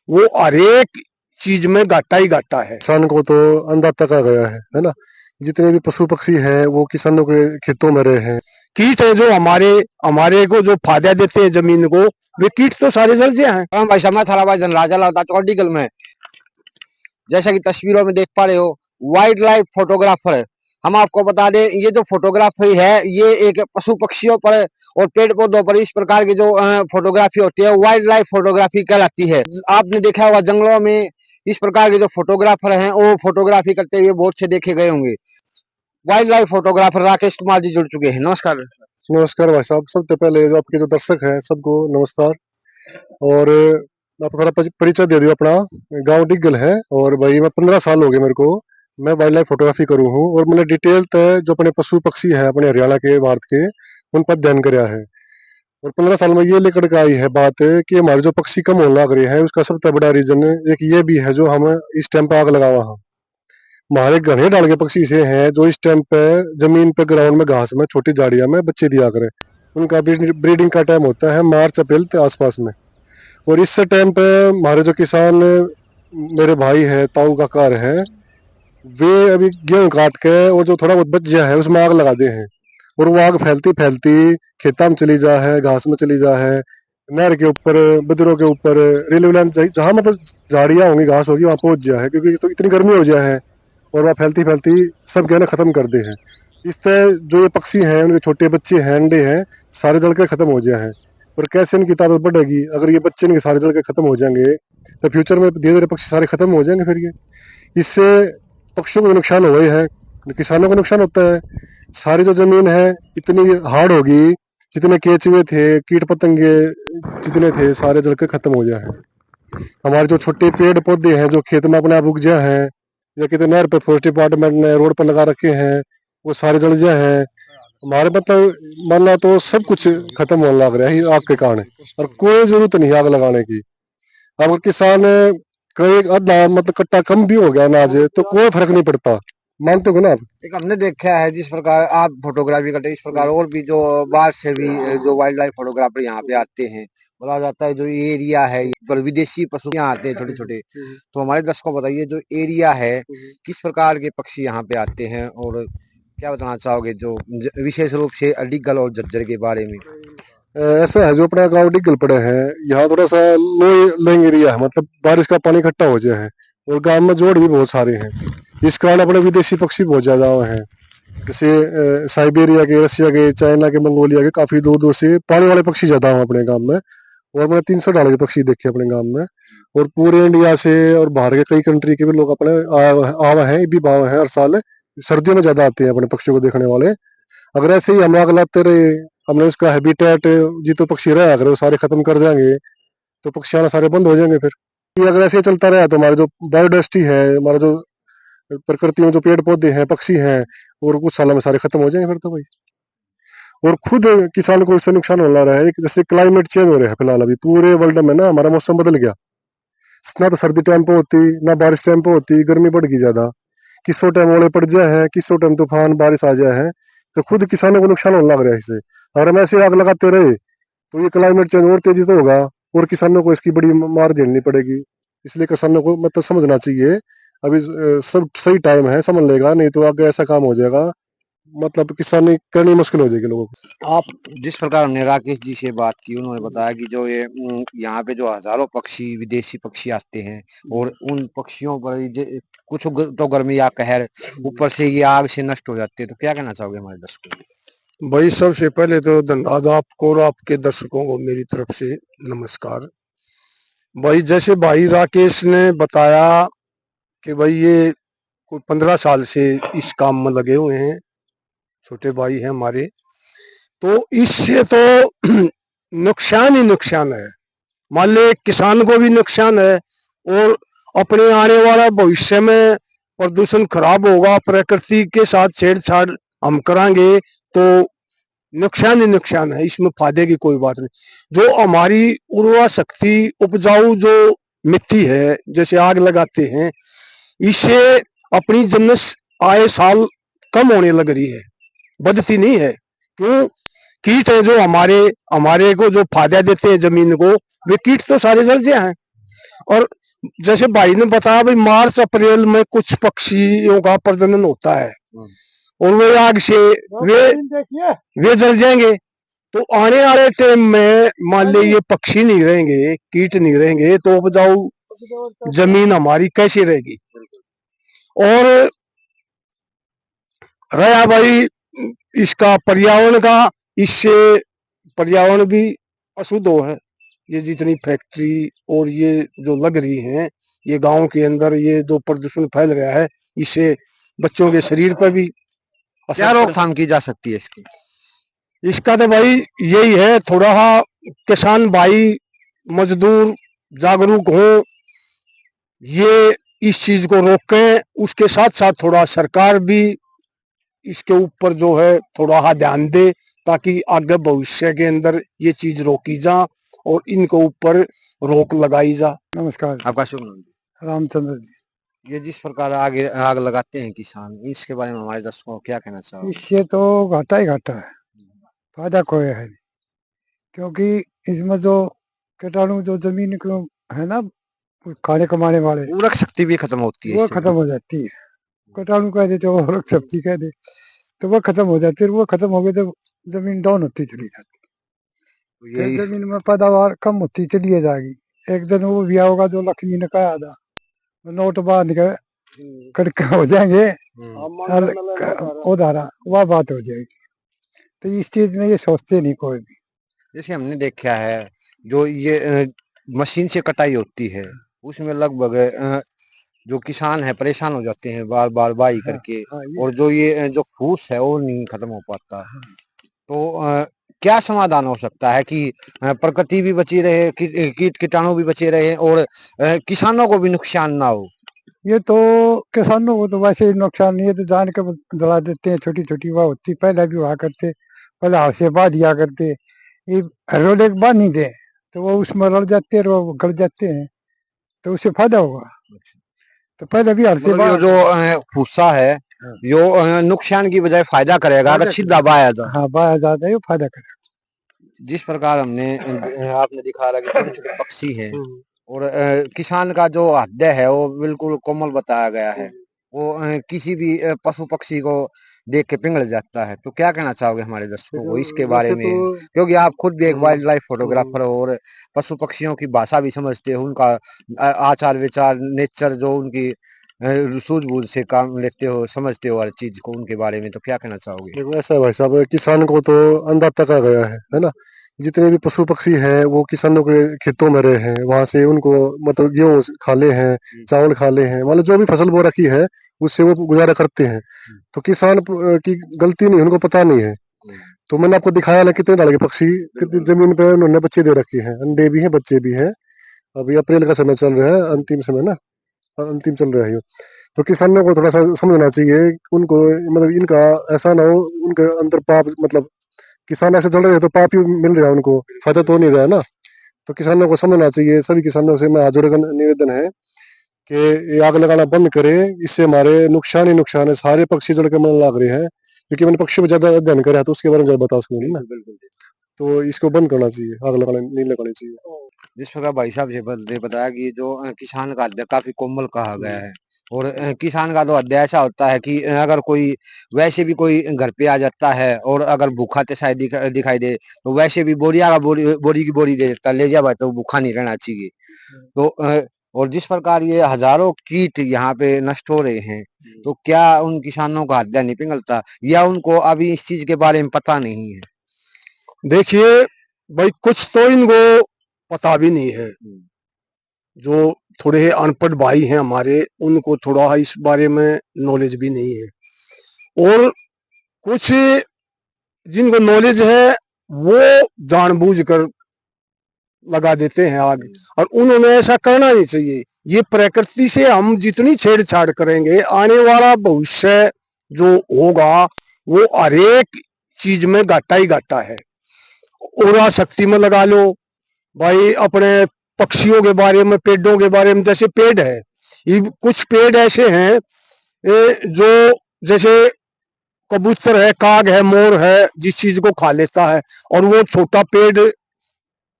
वो हर एक चीज में घाटा ही घाटा है। किसान को तो अन्नदाता कहा गया है ना। जितने भी पशु पक्षी हैं वो किसानों के खेतों में रहे हैं। कीट है जो हमारे हमारे को जो फायदा देते हैं जमीन को, वे कीट तो सारे जल गए हैं। हाँ भाई साहब, मैं थाराबाई धनराजा लाता चौड़ीगल में। जैसा कि तस्वीरों में देख पा रहे हो, वाइल्ड लाइफ फोटोग्राफर है। हम आपको बता दें, ये जो फोटोग्राफी है ये एक पशु पक्षियों पर और पेड़ पौधों पर इस प्रकार की जो फोटोग्राफी होती है वाइल्ड लाइफ फोटोग्राफी कहलाती है। आपने देखा होगा जंगलों में इस प्रकार के जो फोटोग्राफर हैं वो फोटोग्राफी करते हुए बहुत से देखे गए होंगे। Wildlife photographer Rakesh Kumar ji जुड़ चुके हैं। नमस्कार। नमस्कार भाई साहब, सबसे पहले जो आपके जो दर्शक हैं सबको नमस्कार। और मैं आपको थोड़ा परिचय दे दूं अपना। गांव डिग्गल है और भाई मैं 15 साल हो गए मेरे को। मैं वाइल्ड लाइफ फोटोग्राफी करूँ हूँ और मैंने डिटेल तय जो अपने पशु पक्षी है अपने हरियाणा के भारत के उन पर ध्यान कराया है। और 15 साल में ये लेकर के आई है बात कि हमारे जो पक्षी कम होने लग रहे हैं उसका सबसे बड़ा रीजन एक ये भी है जो हम इस टाइम पे आग लगा हुआ है। हमारे घने डाल के पक्षी से हैं जो इस टाइम पे जमीन पे ग्राउंड में घास में छोटी झाड़ियां में बच्चे दिया करें। उनका ब्रीडिंग का टाइम होता है मार्च अप्रैल के आसपास में। और इस टाइम पे हमारे जो किसान मेरे भाई है ताऊ का कार है, वे अभी गेहूं काट के और जो थोड़ा बहुत बच गया है उसमें आग लगा दे हैं। और वो आग फैलती फैलती खेता में चली जा है, घास में चली जा है, नहर के ऊपर, बदरों के ऊपर, रेलवे लाइन जहाँ मतलब झाड़ियां होंगी घास होगी वहां पहुंच गया है, क्योंकि तो इतनी गर्मी हो गया है और वह फैलती फैलती सब गहने खत्म कर दे हैं। इस तरह जो ये पक्षी हैं उनके छोटे बच्चे हैं, अंडे हैं, सारे जल के खत्म हो गए हैं। और कैसे इनकी तादाद बढ़ेगी अगर ये बच्चे इनके सारे जल के खत्म हो जाएंगे तो फ्यूचर में धीरे धीरे पक्षी सारे खत्म हो जाएंगे। फिर ये इससे पक्षियों को नुकसान हो गई है, किसानों को नुकसान होता है। सारी जो जमीन है इतनी हार्ड होगी, जितने केचुए थे कीट पतंगे जितने थे सारे जल के खत्म हो गया है। हमारे जो छोटे पेड़ पौधे हैं जो खेत में अपने आप उग गया है या कितने नहर पे फॉरेस्ट डिपार्टमेंट ने रोड पर लगा रखे हैं वो सारे जल गए हैं। हमारे मतलब मानना तो सब कुछ खत्म होने लग रहा है आग के कारण। और कोई जरूरत नहीं आग लगाने की। अगर किसान कई आधा मतलब कट्टा कम भी हो गया अनाज तो कोई फर्क नहीं पड़ता। मानते हो ना आप? एक हमने देखा है जिस प्रकार आप फोटोग्राफी करते हैं इस प्रकार और भी जो बाहर से भी जो वाइल्ड लाइफ फोटोग्राफर यहाँ पे आते हैं। बोला जाता है जो ये एरिया है पर विदेशी पशु यहाँ आते हैं छोटे छोटे। तो हमारे दर्शकों को बताइए जो एरिया है किस प्रकार के पक्षी यहाँ पे आते हैं और क्या बताना चाहोगे जो विशेष रूप से अलीगढ़ और झज्जर के बारे में। ऐसा है जो अपना गांव डिग्गल पड़े हैं, यहाँ थोड़ा सा लो लेंग एरिया है, मतलब बारिश का पानी इकट्ठा हो गया है और गांव में जोड़ भी बहुत सारे हैं। इस कारण अपने विदेशी पक्षी बहुत ज्यादा हैं। जैसे साइबेरिया के, रसिया के, चाइना के, मंगोलिया के काफी दूर दूर से पानी वाले पक्षी ज्यादा हैं अपने गांव में। और मैंने 300 डाले के पक्षी देखे अपने गांव में। और पूरे इंडिया से और बाहर के कई कंट्री के भी लोग अपने आए हैं, भी भाव हैं हर साल। सर्दियों में ज्यादा आते हैं अपने पक्षियों को देखने वाले। अगर ऐसे ही हम आग लाते रहे, हमने उसका हैबिटेट जितो पक्षी रहे अगर वो सारे खत्म कर देंगे तो पक्षी आना सारे बंद हो जाएंगे। फिर ये अगर ऐसे ही चलता रहा तो हमारे जो बायोडाइवर्सिटी है, हमारा जो प्रकृति में जो पेड़ पौधे हैं पक्षी हैं और कुछ सालों में सारे खत्म हो जाएंगे फिर तो भाई। और खुद किसान को इससे नुकसान हो रहा है। जैसे क्लाइमेट चेंज हो रहा है फिलहाल अभी पूरे वर्ल्ड में ना, हमारा मौसम बदल गया। ना तो सर्दी टाइम पे होती ना बारिश टाइम पे होती, गर्मी बढ़ गई ज्यादा। किसो टाइम ओले पड़ जाए है, किसो टाइम तूफान बारिश आ जाए है, तो खुद किसानों को नुकसान होने लग रहा है इससे। अगर हम ऐसे आग लगाते रहे तो ये क्लाइमेट चेंज और तेजी से होगा और किसानों को इसकी बड़ी मार झेलनी पड़ेगी। इसलिए किसानों को मतलब समझना चाहिए अभी सब सही टाइम है, समझ लेगा, नहीं तो आगे ऐसा काम हो जाएगा मतलब किसानी करनी मुश्किल हो जाएगी लोगों को। आप जिस प्रकार हमने राकेश जी से बात की उन्होंने बताया कि जो ये यहाँ पे जो हजारों पक्षी विदेशी पक्षी आते हैं और उन पक्षियों पर कुछ तो गर्मी या कहर ऊपर से ये आग से नष्ट हो जाते हैं। तो क्या कहना चाहोगे हमारे दर्शकों को। भाई सबसे पहले तो धन्यवाद आपको और आपके दर्शकों को मेरी तरफ से नमस्कार। भाई जैसे भाई राकेश ने बताया कि भाई ये कोई 15 साल से इस काम में लगे हुए हैं, छोटे भाई हैं हमारे। तो इससे तो नुकसान ही नुकसान है। मान ले किसान को भी नुकसान है और अपने आने वाला भविष्य में प्रदूषण खराब होगा, प्रकृति के साथ छेड़छाड़ हम करांगे तो नुकसान ही नुकसान है, इसमें फायदे की कोई बात नहीं। जो हमारी उर्वरा शक्ति उपजाऊ जो मिट्टी है जैसे आग लगाते हैं, इससे अपनी जनस आए साल कम होने लग रही है, बढ़ती नहीं है। क्यों? कीट है जो हमारे हमारे को जो फायदा देते हैं जमीन को, वे कीट तो सारे जल गए हैं। और जैसे भाई ने बताया भाई मार्च अप्रैल में कुछ पक्षियों का प्रजनन होता है और वे आग से वे जल जाएंगे। तो आने वाले टाइम में मान ली ये पक्षी नहीं रहेंगे, कीट नहीं रहेंगे, तो उपजाऊ जमीन हमारी कैसी रहेगी। और रहा भाई इसका पर्यावरण का, इससे पर्यावरण भी अशुद्ध हो है। ये जितनी फैक्ट्री और ये जो लग रही हैं, ये गांव के अंदर ये जो प्रदूषण फैल रहा है, इससे बच्चों के शरीर पर भी क्या रोकथाम की जा सकती है इसकी? इसका तो भाई यही है, थोड़ा किसान भाई मजदूर जागरूक हो, ये इस चीज को रोकें। उसके साथ साथ थोड़ा सरकार भी इसके ऊपर जो है थोड़ा ध्यान दे, ताकि आगे भविष्य के अंदर ये चीज रोकी जा और इनके ऊपर रोक लगाई जा। नमस्कार, आपका शुभ नाम? रामचंद्र जी। ये जिस प्रकार आगे आग लगाते हैं किसान, इसके बारे में हमारे दर्शकों को क्या कहना चाहोगे? इससे तो घाटा ही घाटा है, फायदा कोई है नहीं, क्योंकि इसमें जो कीटाणु जो जमीन को है ना खाने कमाने वाले, उर्वरक शक्ति भी खत्म होती है वो इससे। खत्म हो जाती है। कीटाणु कह देते हो और सब्जी कह दे, तो वो खत्म हो जाती है। वो खत्म हो गए तो जमीन डाउन होती चली जाती तो है, यही फिर जमीन में पैदावार कम होती चली जाएगी। एक दिन वो भी होगा जो लक्ष्मी ने कहा था, नोट बांध के कड़के हो जाएंगे उधारा, वह बात हो जाएगी। तो इस चीज में ये सोचते नहीं कोई भी। जैसे हमने देखा है, जो ये मशीन से कटाई होती है, उसमें लगभग जो किसान है परेशान हो जाते हैं बार बार बाई करके। और जो ये जो फूस है वो नहीं खत्म हो पाता। तो क्या समाधान हो सकता है कि प्रकृति भी बची रहे, कीट कीटाणु भी बचे रहे और किसानों को भी नुकसान ना हो? ये तो किसानों को तो वैसे ही नुकसान नहीं है, तो जान के जला देते हैं। छोटी छोटी हुआ होती, पहले भी हुआ करते, पहले हाथ से बांध दिया करते। ये रोड एक बांध नहीं दे तो वो उसमें लड़ जाते हैं, वो गड़ जाते हैं, तो उससे फायदा होगा। तो पहले भी हाथ से मतलब ये जो भूसा है, यो नुकसान की बजाय फायदा करेगा अगर सीधा बाया था। हाँ, बाया ज्यादा है, फायदा करेगा। जिस प्रकार हमने आपने दिखा रहा कि छोटे छोटे पक्षी हैं और किसान का जो हृदय है वो बिल्कुल कोमल बताया गया है। वो किसी भी पशु पक्षी को देख के पिघल जाता है। तो क्या कहना चाहोगे हमारे दर्शकों को इसके बारे में, क्योंकि आप खुद भी एक वाइल्ड लाइफ फोटोग्राफर हो और पशु पक्षियों की भाषा भी समझते हो, उनका आचार विचार नेचर जो उनकी सूझबूझ से काम लेते हो, समझते हो हर चीज को, उनके बारे में तो क्या कहना चाहोगे? देखो ऐसा है भाई साहब, किसान को तो अंदाजा तक आ गया है ना। जितने भी पशु पक्षी हैं वो किसानों के खेतों में रहे हैं, वहां से उनको मतलब गेहूं खा ले हैं, चावल खा ले हैं, मतलब जो भी फसल बो रखी है उससे वो गुजारा करते हैं। तो किसान की गलती नहीं, उनको पता नहीं है। तो मैंने आपको दिखाया ना कितने डाल के पक्षी कितनी जमीन पे उन्होंने बच्चे दे रखे हैं, अंडे भी हैं बच्चे भी हैं। अभी अप्रैल का समय चल रहा है, अंतिम समय ना, अंतिम चल रहा है। तो किसानों को थोड़ा सा समझना चाहिए उनको, मतलब इनका ऐसा ना हो उनके अंदर पाप, मतलब किसान ऐसे चल रहे हैं तो पाप ही मिल रहा है उनको, फायदा तो नहीं रहा है ना। तो किसानों को समझना चाहिए। सभी किसानों से मैं हाथ जोड़कर निवेदन है कि ये आग लगाना बंद करें, इससे हमारे नुकसान ही नुकसान है। सारे पक्षी जड़ के मन लाग रहे हैं, क्योंकि मैंने पक्षियों पर ज्यादा अध्ययन करा है तो उसके बारे में ज्यादा बता सकूंगी ना। तो इसको बंद करना चाहिए, आग लगाना नहीं लगानी चाहिए। जिस प्रकार भाई साहब ने बताया कि जो किसान का अध्यय काफी कोमल कहा गया है और किसान का तो अध्यय ऐसा होता है कि अगर कोई वैसे भी कोई घर पे आ जाता है और अगर भूखा शायद दिखाई दे तो वैसे भी बोरिया का बोरी की बोरी दे देता है, ले जा भाई, तो भूखा नहीं रहना चाहिए। तो और जिस प्रकार ये हजारों कीट यहाँ पे नष्ट हो रहे हैं, तो क्या उन किसानों का अध्यय नहीं पिघलता या उनको अभी इस चीज के बारे में पता नहीं है? देखिए भाई, कुछ तो इनको पता भी नहीं है। जो थोड़े अनपढ़ भाई हैं हमारे, उनको थोड़ा इस बारे में नॉलेज भी नहीं है। और कुछ जिनको नॉलेज है वो जानबूझकर लगा देते हैं आग, और उन्होंने ऐसा करना नहीं चाहिए। ये प्रकृति से हम जितनी छेड़छाड़ करेंगे, आने वाला भविष्य जो होगा वो हर एक चीज में घाटा ही घाटा है। ओरा शक्ति में लगा लो भाई, अपने पक्षियों के बारे में, पेड़ों के बारे में। जैसे पेड़ है, ये कुछ पेड़ ऐसे हैं जो जैसे कबूतर है, काग है, मोर है, जिस चीज को खा लेता है और वो छोटा पेड़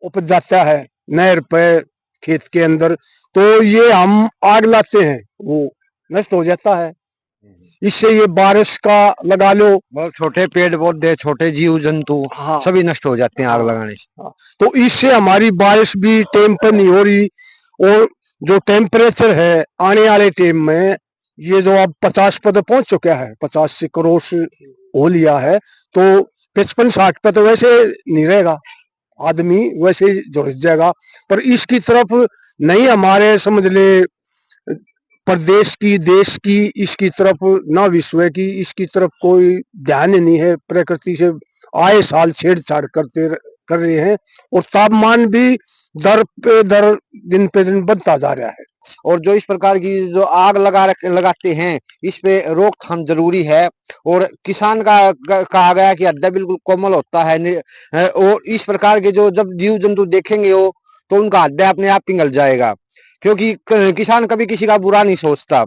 उपज जाता है नहर पे, खेत के अंदर। तो ये हम आग लाते हैं वो नष्ट हो जाता है। इससे ये बारिश का लगा लो, बहुत छोटे पेड़ पौधे, छोटे जीव जंतु हाँ सभी नष्ट हो जाते हैं आग हाँ, लगाने से। हाँ, तो इससे हमारी बारिश भी टाइम पर नहीं हो रही। और जो टेम्परेचर है आने वाले टाइम में, ये जो अब 50 पे तो पहुंच चुका है, 50 से क्रॉस हो लिया है, तो 55-60 पे तो वैसे नहीं रहेगा, आदमी वैसे ही झुलस जाएगा। पर इसकी तरफ नहीं, हमारे समझ ले प्रदेश की, देश की, इसकी तरफ ना विश्व की, इसकी तरफ कोई ध्यान ही नहीं है। प्रकृति से आए साल छेड़छाड़ कर रहे हैं, और तापमान भी दर पे दर, दिन पे दिन बढ़ता जा रहा है। और जो इस प्रकार की जो आग लगाते हैं, इस पे रोकथाम जरूरी है। और किसान का कहा गया कि हृदय बिल्कुल कोमल होता है, और इस प्रकार के जो जब जीव जंतु देखेंगे वो, तो उनका हृदय अपने आप पिघल जाएगा, क्योंकि किसान कभी किसी का बुरा नहीं सोचता।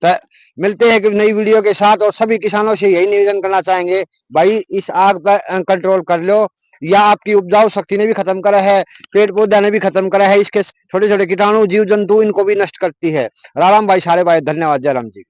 तो मिलते हैं कि नई वीडियो के साथ, और सभी किसानों से यही निवेदन करना चाहेंगे, भाई इस आग पर कंट्रोल कर लो, या आपकी उपजाऊ शक्ति ने भी खत्म करा है, पेड़ पौधा ने भी खत्म करा है, इसके छोटे छोटे कीटाणु जीव जंतु इनको भी नष्ट करती है। राम भाई, सारे भाई, धन्यवाद, जय राम जी।